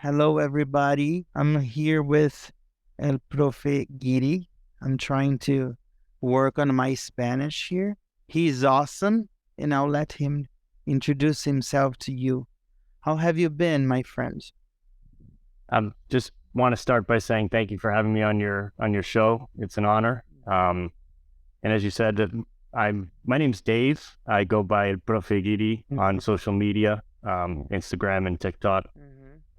Hello, everybody. I'm here with El Profe Guiri. I'm trying to work on my Spanish here. He's awesome, and I'll let him introduce himself to you. How have you been, my friend? Just want to start by saying thank you for having me on your show. It's an honor. And as you said, my name's Dave. I go by Profe Guiri on social media, Instagram and TikTok.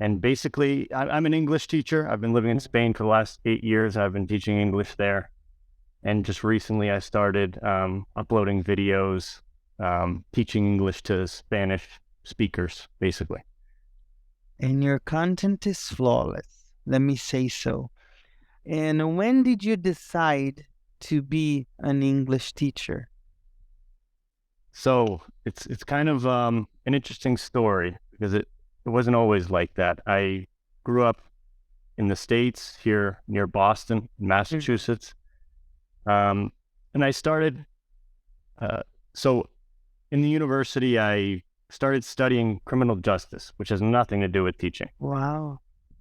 And basically, I'm an English teacher. I've been living in Spain for the last 8 years. I've been teaching English there. And just recently, I started uploading videos, teaching English to Spanish speakers, basically. And your content is flawless, let me say so. And when did you decide to be an English teacher? So it's kind of an interesting story because it wasn't always like that. I grew up in the States here near Boston, Massachusetts. And I started, so in the university, I started studying criminal justice, which has nothing to do with teaching. Wow.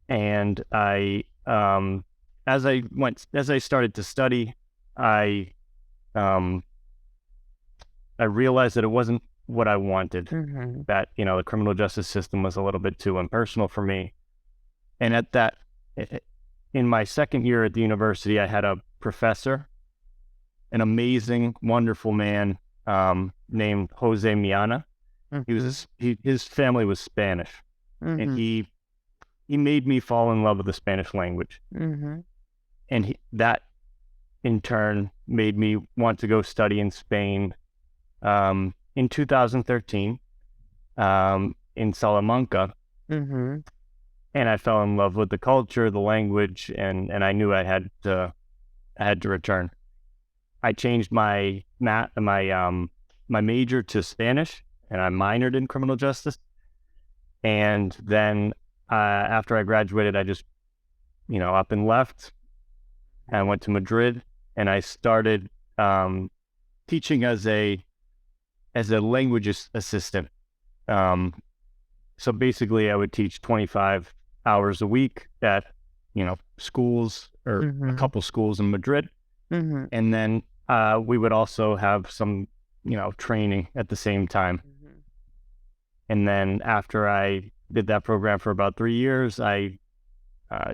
And as I started to study, I realized that it wasn't what I wanted, that, the criminal justice system was a little bit too impersonal for me. And in my second year at the university, I had a professor, an amazing, wonderful man named Jose Miana. His family was Spanish, and he made me fall in love with the Spanish language. And that in turn made me want to go study in Spain. In 2013, in Salamanca, and I fell in love with the culture, the language, and I knew I had to return. I changed my major to Spanish, and I minored in criminal justice. And then after I graduated, I just up and left. I went to Madrid, and I started teaching as a language assistant. So basically I would teach 25 hours a week at, schools or a couple schools in Madrid. And then we would also have some, training at the same time. And then after I did that program for about 3 years, I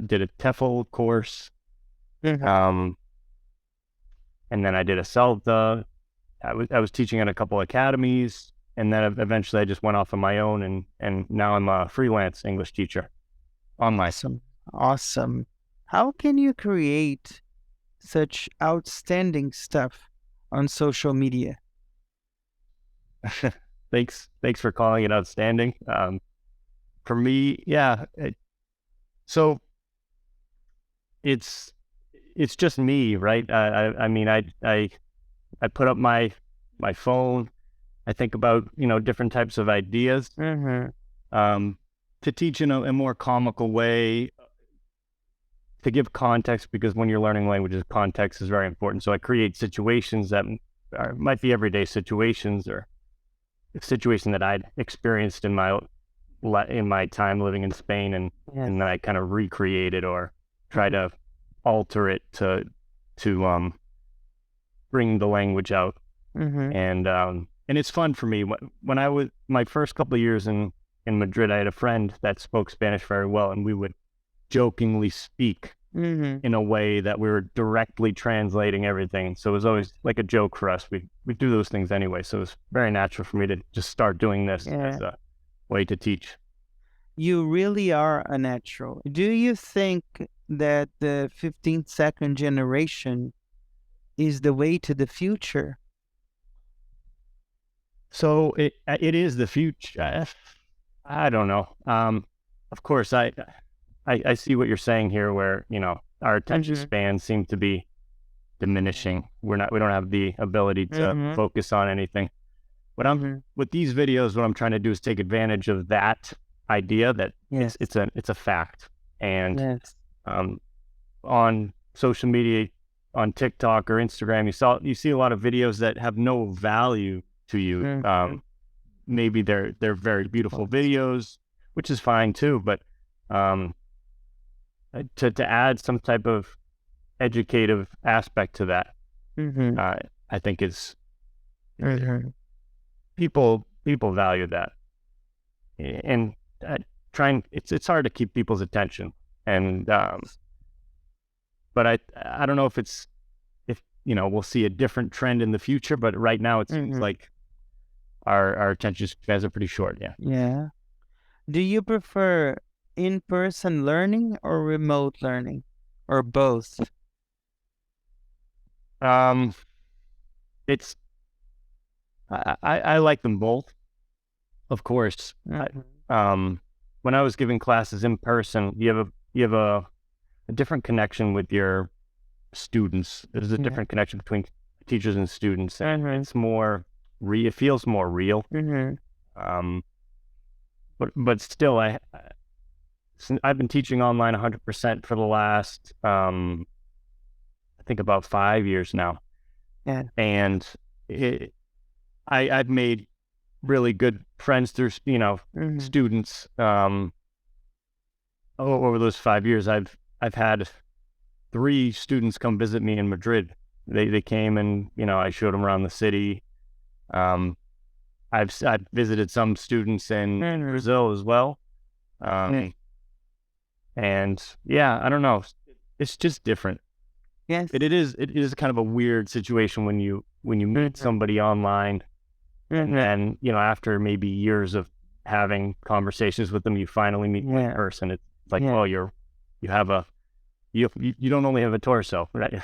did a TEFL course. And then I did a CETA. I was teaching at a couple academies, and then eventually I just went off on my own, and now I'm a freelance English teacher online. Awesome. How can you create such outstanding stuff on social media? Thanks for calling it outstanding. For me, yeah. So it's just me, right? I mean, I put up my phone. I think about, different types of ideas to teach in a more comical way, to give context, because when you're learning languages, context is very important. So I create situations that might be everyday situations, or situation that I'd experienced in my time living in Spain, and then I kind of recreate it or try to alter it to bring the language out. And it's fun for me. When I was my first couple of years in Madrid, I had a friend that spoke Spanish very well, and we would jokingly speak in a way that we were directly translating everything. So it was always like a joke for us. We do those things anyway. So it's very natural for me to just start doing this as a way to teach. You really are a natural. Do you think that the 15-second generation is the way to the future? So it is the future. I don't know. Of course, I see what you're saying here, where our attention spans seem to be diminishing. We don't have the ability to focus on anything. But with these videos, what I'm trying to do is take advantage of that idea that it's a fact. And on social media, on TikTok or Instagram, you see a lot of videos that have no value to you. Maybe they're very beautiful videos, which is fine too, but to add some type of educative aspect to that. I think is people value that, and it's hard to keep people's attention, and but I don't know if we'll see a different trend in the future, but right now it seems like our attention spans are pretty short. Yeah. Do you prefer in-person learning or remote learning, or both? It's I like them both, of course. When I was giving classes in person, you have a different connection with your students. There's a different connection between teachers and students, and it's more it feels more real. But still, I've been teaching online 100% for the last I think about 5 years now. And I've made really good friends through students. Over those 5 years, I've had 3 students come visit me in Madrid. They came and I showed them around the city. I've visited some students in Brazil as well. And yeah, I don't know. It's just different. Yes. It is kind of a weird situation when you meet somebody online, and after maybe years of having conversations with them, you finally meet them in person. It's like, oh, you don't only have a torso, right?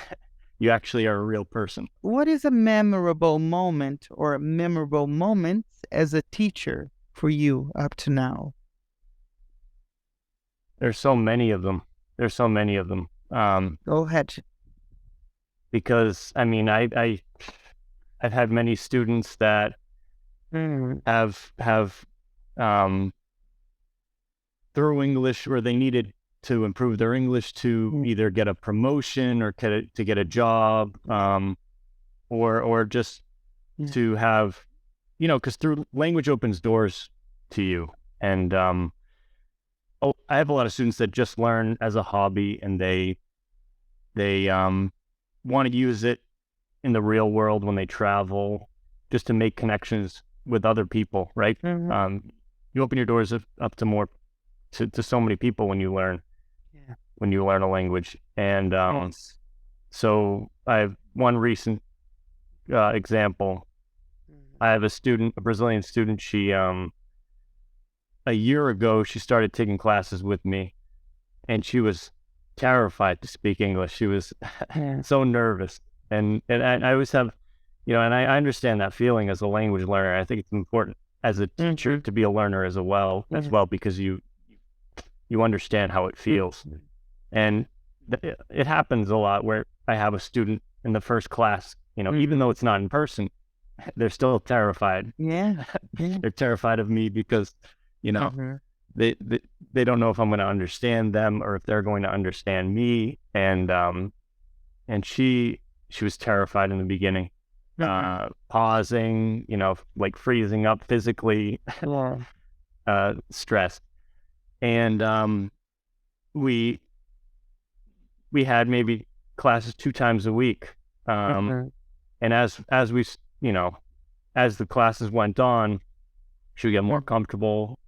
You actually are a real person. What is a memorable moment or memorable moments as a teacher for you up to now? There's so many of them. Go ahead. Because I've had many students that have through English, where they needed to improve their English to either get a promotion or to get a job, or just to have, because through language opens doors to you. And I have a lot of students that just learn as a hobby, and they want to use it in the real world when they travel, just to make connections with other people, right? You open your doors up to more to so many people when you learn a language. And so I have one recent example. I have a Brazilian student. She a year ago, she started taking classes with me, and she was terrified to speak English. She was so nervous, and I always have, and I understand that feeling as a language learner. I think it's important as a teacher to be a learner as well, because you understand how it feels. And it happens a lot where I have a student in the first class, even though it's not in person, they're still terrified. They're terrified of me because, they don't know if I'm going to understand them or if they're going to understand me. And she was terrified in the beginning, pausing, like freezing up physically, stressed. And we had maybe classes 2 times a week. And as we, as the classes went on, she would get more comfortable.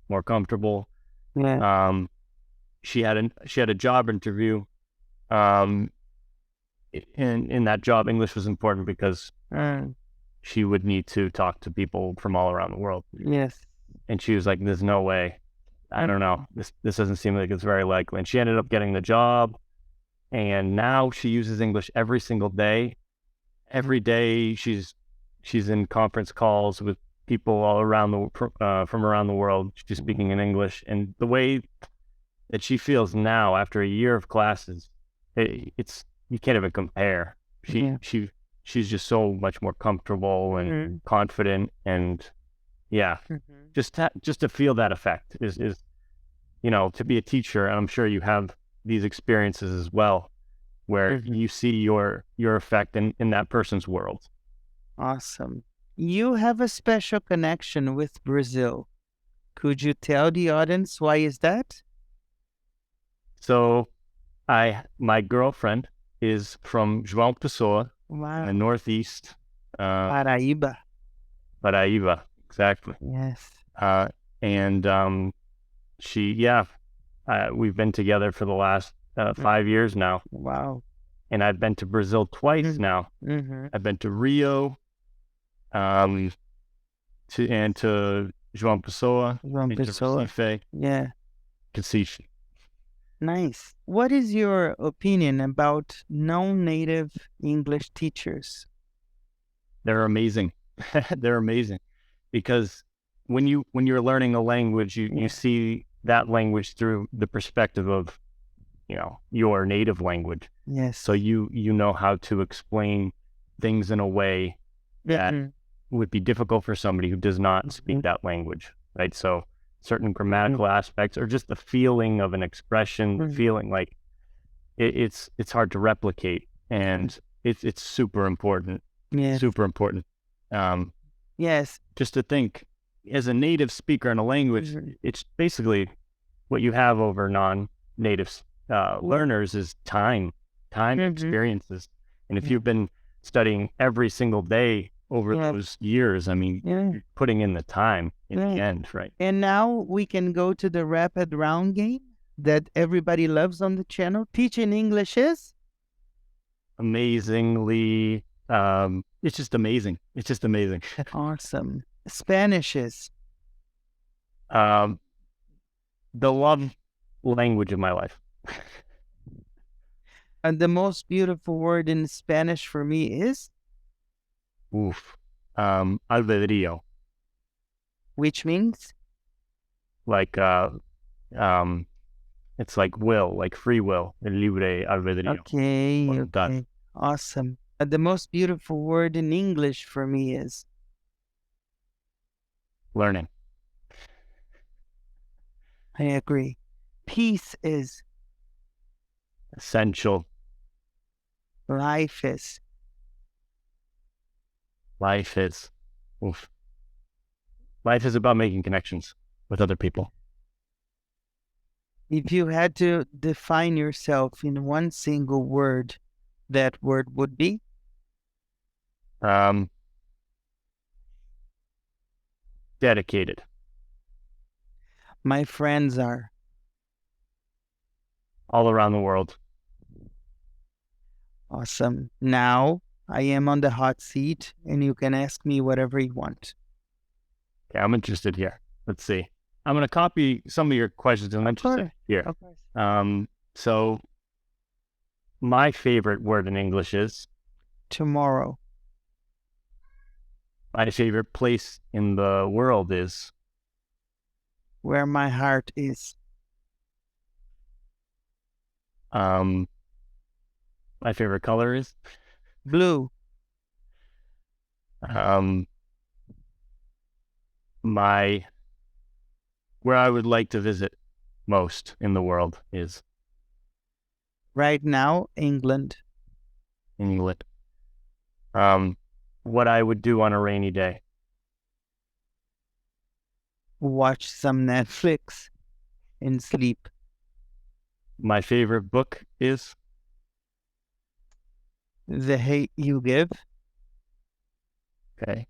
She had a job interview. In that job, English was important because she would need to talk to people from all around the world. And she was like, "There's no way. I don't know. This doesn't seem like it's very likely." And she ended up getting the job, and now she uses English every single day. Every day she's in conference calls with people all around from around the world. She's speaking in English, and the way that she feels now after a year of classes, it's you can't even compare. She's just so much more comfortable and confident, and just to feel that effect is to be a teacher. And I'm sure you have these experiences as well, where you see your effect in that person's world. Awesome. You have a special connection with Brazil. Could you tell the audience why is that? So my girlfriend is from João Pessoa, in the Northeast. Paraíba. Paraíba, exactly. Yes. And we've been together for the last 5 years now. Wow. And I've been to Brazil twice now. I've been to Rio, to João Pessoa, João and to Pessoa. Recife. Yeah. Recife. Nice. What is your opinion about non-native English teachers? They're amazing. They're amazing because when you're learning a language, you see that language through the perspective of, your native language. Yes. So you know how to explain things in a way that would be difficult for somebody who does not speak that language, right? So certain grammatical aspects or just the feeling of an expression, feeling like it's hard to replicate, and it's super important. Yes. Super important. Yes. Just to think, as a native speaker in a language, it's basically what you have over non-native learners is time, experiences. And if you've been studying every single day over those years, I mean, you're putting in the time in the end, right? And now we can go to the rapid round game that everybody loves on the channel. Teaching English is? Amazingly, it's just amazing. It's just amazing. Awesome. Spanish is? The love language of my life. And the most beautiful word in Spanish for me is? Albedrío. Which means? Like, it's like will, like free will, el libre albedrío. Okay. Awesome. The most beautiful word in English for me is? Learning. I agree. Peace is? Essential. Life is? Life is about making connections with other people. If you had to define yourself in one single word, that word would be? Dedicated. My friends are? All around the world. Awesome. Now I am on the hot seat and you can ask me whatever you want. Okay, I'm interested here. Let's see. I'm going to copy some of your questions and I'm interested here. Of course. So my favorite word in English is? Tomorrow. My favorite place in the world is? Where my heart is. My favorite color is? Blue. Where I would like to visit most in the world is? Right now, England. England. What I would do on a rainy day? Watch some Netflix and sleep. My favorite book is? The Hate You Give. Okay.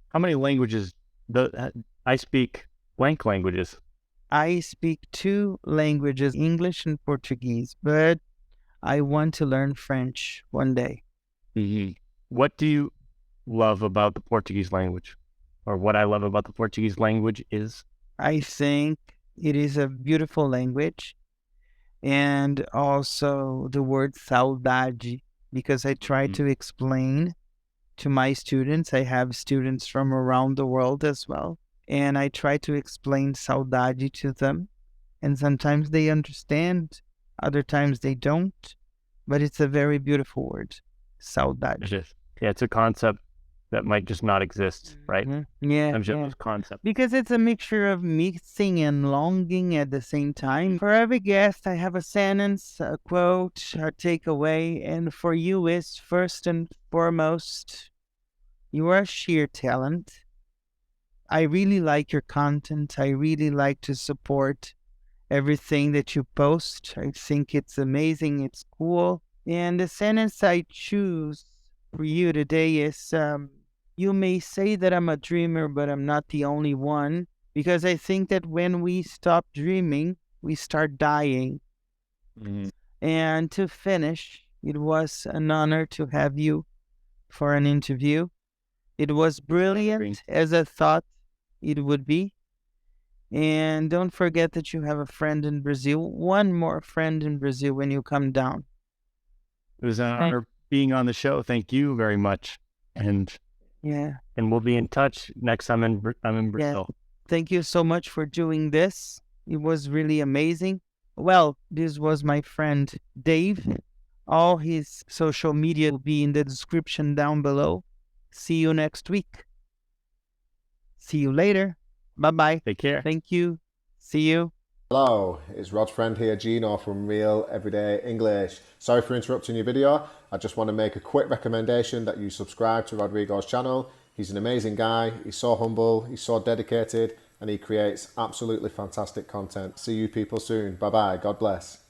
How many languages? I speak blank languages. I speak 2 languages, English and Portuguese, but I want to learn French one day. What do you love about the Portuguese language? Or what I love about the Portuguese language is? I think it is a beautiful language. And also the word saudade, because I try to explain to my students. I have students from around the world as well. And I try to explain saudade to them. And sometimes they understand, other times they don't. But it's a very beautiful word, saudade. Yeah, it's a concept that might just not exist, right? Yeah. Concept. Because it's a mixture of missing and longing at the same time. For every guest, I have a sentence, a quote, a takeaway. And for you is, first and foremost, you are sheer talent. I really like your content. I really like to support everything that you post. I think it's amazing. It's cool. And the sentence I choose for you today is, you may say that I'm a dreamer, but I'm not the only one. Because I think that when we stop dreaming, we start dying. And to finish, it was an honor to have you for an interview. It was brilliant as I thought it would be. And don't forget that you have a friend in Brazil, one more friend in Brazil when you come down. It was an honor being on the show. Thank you very much. And we'll be in touch next time I'm in Brazil. Thank you so much for doing this. It was really amazing. Well, this was my friend Dave. All his social media will be in the description down below. See you next week. See you later. Bye-bye. Take care. Thank you. See you. Hello, it's Rod's friend here, Gino from Real Everyday English. Sorry for interrupting your video. I just want to make a quick recommendation that you subscribe to Rodrigo's channel. He's an amazing guy. He's so humble. He's so dedicated. And he creates absolutely fantastic content. See you people soon. Bye-bye. God bless.